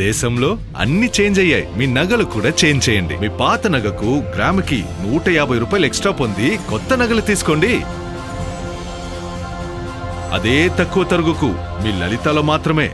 దేశంలో అన్ని చేంజ్ అయ్యాయి. మీ నగలు కూడా చేంజ్ చేయండి. మీ పాత నగకు గ్రాముకి 150 రూపాయలు ఎక్స్ట్రా పొంది కొత్త నగలు తీసుకోండి. అదే తక్కువ తరుగుకు మీ లలితలో మాత్రమే.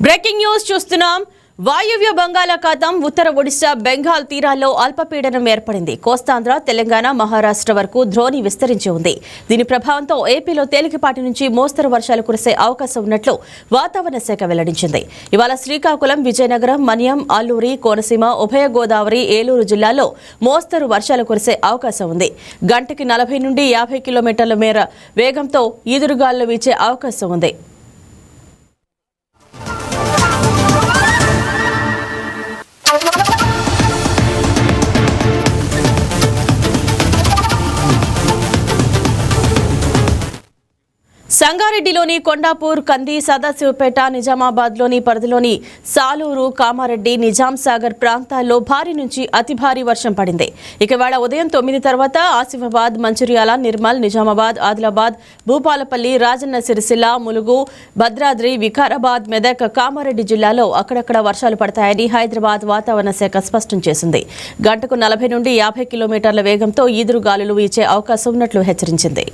బ్రేకింగ్ న్యూస్ చూస్తున్నాం. వాయువ్య బంగాళాఖాతం ఉత్తర ఒడిశా బెంగాల్ తీరాల్లో అల్పపీడనం ఏర్పడింది. కోస్తాంధ్ర, తెలంగాణ, మహారాష్ట్ర వరకు ద్రోణి విస్తరించి ఉంది. దీని ప్రభావంతో ఏపీలో తేలికపాటి నుంచి మోస్తరు వర్షాలు కురిసే అవకాశం ఉన్నట్లు వాతావరణ శాఖ వెల్లడించింది. ఇవాళ శ్రీకాకుళం, విజయనగరం, మన్యం, అల్లూరి, కోనసీమ, ఉభయ గోదావరి, ఏలూరు జిల్లాల్లో మోస్తరు వర్షాలు కురిసే అవకాశం ఉంది. గంటకి 40 నుండి 50 కిలోమీటర్ల మేర వేగంతో ఈదురుగాలులు వీచే అవకాశం ఉంది. సంగారెడ్డిలోని కొండాపూర్, కంది, సదాశివపేట, నిజామాబాద్లోని పరిధిలోని సాలూరు, కామారెడ్డి, నిజాం సాగర్ ప్రాంతాల్లో భారీ నుంచి అతి భారీ వర్షం పడింది. ఇక వేళ ఉదయం 9 తర్వాత ఆసిఫాబాద్, మంచిర్యాల, నిర్మల్, నిజామాబాద్, ఆదిలాబాద్, భూపాలపల్లి, రాజన్న సిరిసిల్ల, ములుగు, భద్రాద్రి, వికారాబాద్, మెదక్, కామారెడ్డి జిల్లాలో అక్కడక్కడ వర్షాలు పడతాయని హైదరాబాద్ వాతావరణ శాఖ స్పష్టం చేసింది. గంటకు 40 నుండి 50 కిలోమీటర్ల వేగంతో ఈదురుగాలులు వీచే అవకాశం ఉన్నట్లు హెచ్చరించింది.